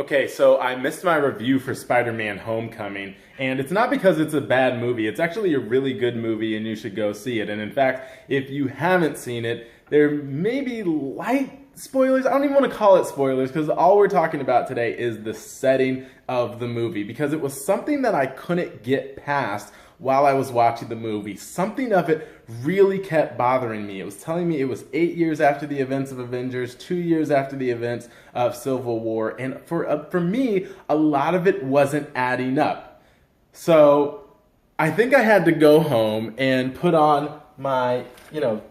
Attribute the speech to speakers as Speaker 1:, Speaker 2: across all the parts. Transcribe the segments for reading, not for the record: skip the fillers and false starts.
Speaker 1: Okay, so I missed my review for Spider-Man Homecoming, and it's not because it's a bad movie. It's actually a really good movie, and you should go see it. And in fact, if you haven't seen it, there may be light spoilers. I don't even want to call it spoilers, because all we're talking about today is the setting of the movie, because it was something that I couldn't get past while I was watching the movie. Something of it really kept bothering me. It was telling me it was 8 years after the events of Avengers, 2 years after the events of Civil War, and for me, a lot of it wasn't adding up. So I think I had to go home and put on my,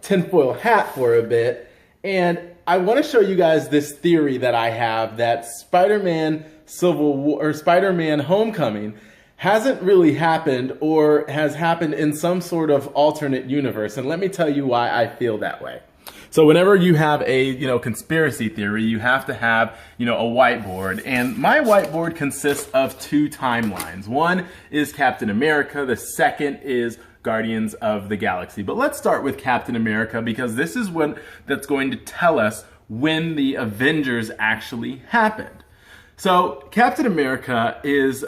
Speaker 1: tinfoil hat for a bit, and I want to show you guys this theory that I have that Spider-Man Civil War or Spider-Man Homecoming hasn't really happened, or has happened in some sort of alternate universe. And let me tell you why I feel that way. So whenever you have a, conspiracy theory, you have to have, a whiteboard. And my whiteboard consists of two timelines. One is Captain America. The second is Guardians of the Galaxy. But let's start with Captain America, because this is that's going to tell us when the Avengers actually happened. So Captain America is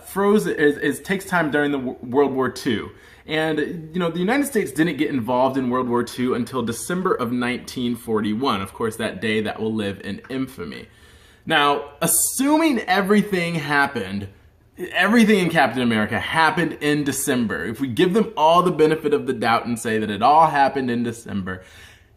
Speaker 1: frozen. Takes time during the World War II, and the United States didn't get involved in World War II until December of 1941. Of course, that day that will live in infamy. Now, assuming everything in Captain America happened in December. If we give them all the benefit of the doubt and say that it all happened in December,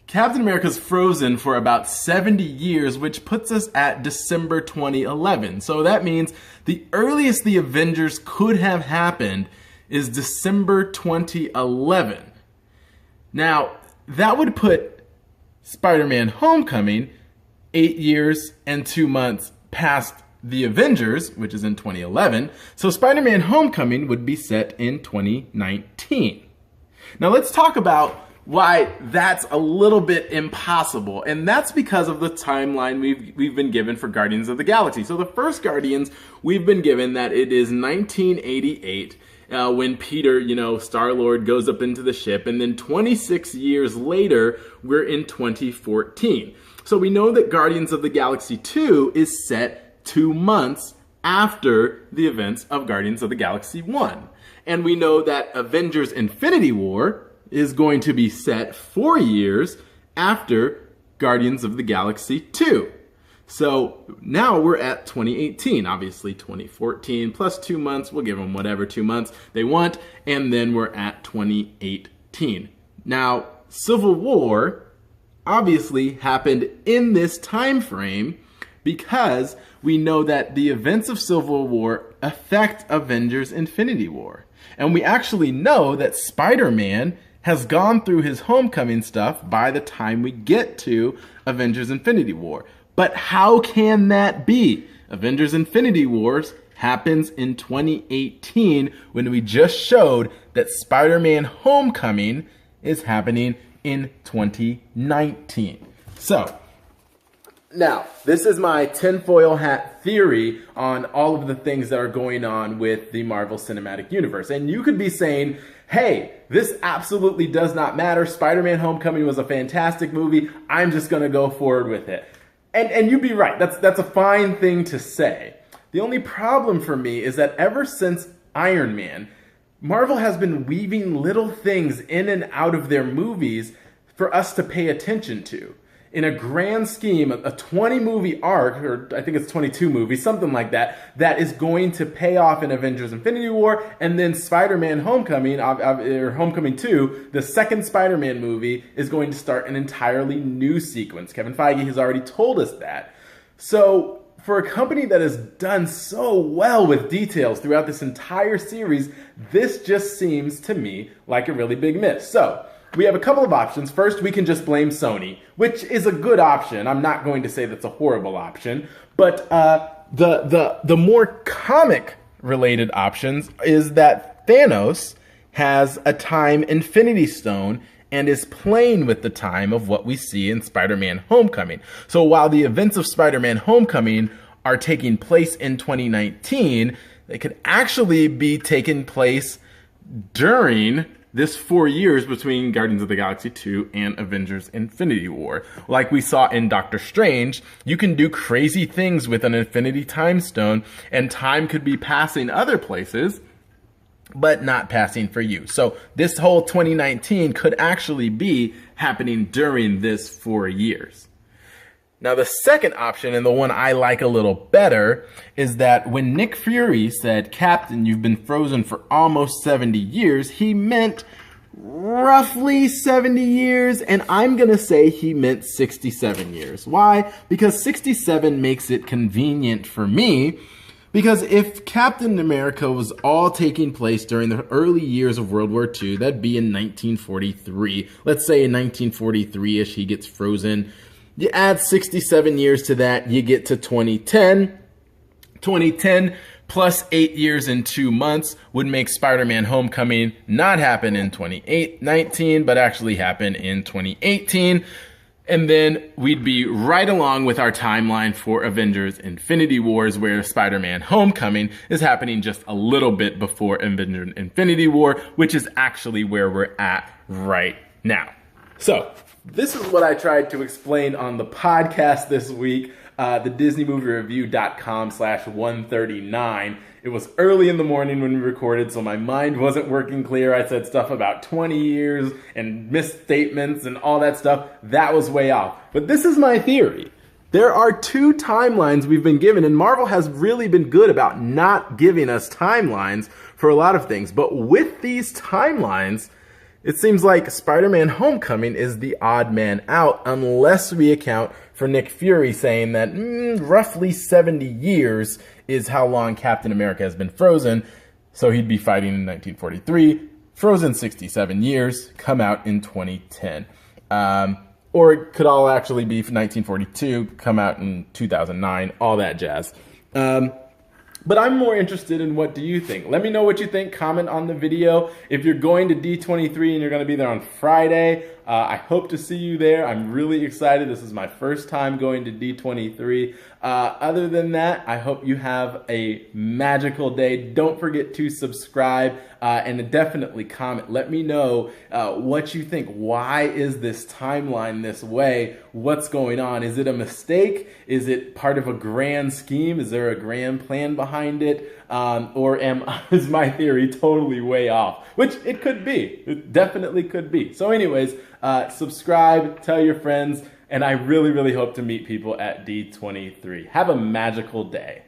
Speaker 1: Captain America's frozen for about 70 years, which puts us at December 2011. So that means the earliest the Avengers could have happened is December 2011. Now, that would put Spider-Man Homecoming 8 years and 2 months past the Avengers, which is in 2011. So Spider-Man Homecoming would be set in 2019. Now let's talk about why that's a little bit impossible, and that's because of the timeline we've been given for Guardians of the Galaxy. So the first Guardians, we've been given that it is 1988 when Peter, Star-Lord goes up into the ship, and then 26 years later, we're in 2014. So we know that Guardians of the Galaxy 2 is set 2 months after the events of Guardians of the Galaxy 1. And we know that Avengers Infinity War is going to be set 4 years after Guardians of the Galaxy 2. So now we're at 2018, obviously 2014 plus 2 months, we'll give them whatever 2 months they want, and then we're at 2018. Now, Civil War obviously happened in this time frame because we know that the events of Civil War affect Avengers Infinity War. And we actually know that Spider-Man has gone through his Homecoming stuff by the time we get to Avengers Infinity War. But how can that be? Avengers Infinity Wars happens in 2018 when we just showed that Spider-Man Homecoming is happening in 2019. So, now, this is my tinfoil hat theory on all of the things that are going on with the Marvel Cinematic Universe. And you could be saying, hey, this absolutely does not matter. Spider-Man Homecoming was a fantastic movie. I'm just going to go forward with it. And you'd be right. That's a fine thing to say. The only problem for me is that ever since Iron Man, Marvel has been weaving little things in and out of their movies for us to pay attention to. In a grand scheme, a 20-movie arc, or I think it's 22 movies, something like that, that is going to pay off in Avengers Infinity War, and then Spider-Man Homecoming, or Homecoming 2, the second Spider-Man movie, is going to start an entirely new sequence. Kevin Feige has already told us that. So, for a company that has done so well with details throughout this entire series, this just seems to me like a really big miss. So, we have a couple of options. First, we can just blame Sony, which is a good option. I'm not going to say that's a horrible option. But the more comic-related options is that Thanos has a time Infinity Stone and is playing with the time of what we see in Spider-Man Homecoming. So while the events of Spider-Man Homecoming are taking place in 2019, they could actually be taking place during this 4 years between Guardians of the Galaxy 2 and Avengers Infinity War. Like we saw in Doctor Strange, you can do crazy things with an Infinity Time Stone, and time could be passing other places, but not passing for you. So this whole 2019 could actually be happening during this 4 years. Now, the second option, and the one I like a little better, is that when Nick Fury said, "Captain, you've been frozen for almost 70 years, he meant roughly 70 years, and I'm gonna say he meant 67 years. Why? Because 67 makes it convenient for me, because if Captain America was all taking place during the early years of World War II, that'd be in 1943. Let's say in 1943-ish he gets frozen. You add 67 years to that, you get to 2010. 2010 plus 8 years and 2 months would make Spider-Man Homecoming not happen in 2019, but actually happen in 2018. And then we'd be right along with our timeline for Avengers Infinity Wars, where Spider-Man Homecoming is happening just a little bit before Avengers Infinity War, which is actually where we're at right now. So, this is what I tried to explain on the podcast this week, the DisneyMovieReview.com/139. It was early in the morning when we recorded, so my mind wasn't working clear. I said stuff about 20 years and misstatements and all that stuff. That was way off. But this is my theory. There are 2 timelines we've been given, and Marvel has really been good about not giving us timelines for a lot of things. But with these timelines, it seems like Spider-Man Homecoming is the odd man out, unless we account for Nick Fury saying that roughly 70 years is how long Captain America has been frozen. So he'd be fighting in 1943, frozen 67 years, come out in 2010. Or it could all actually be 1942, come out in 2009, all that jazz. But I'm more interested in what do you think. Let me know what you think. Comment on the video. If you're going to D23 and you're going to be there on Friday, I hope to see you there. I'm really excited. This is my first time going to D23. Other than that, I hope you have a magical day. Don't forget to subscribe and definitely comment. Let me know what you think. Why is this timeline this way? What's going on? Is it a mistake? Is it part of a grand scheme? Is there a grand plan behind it? Or is my theory totally way off? Which it could be. It definitely could be. So anyways, subscribe, tell your friends, and I really, really hope to meet people at D23. Have a magical day.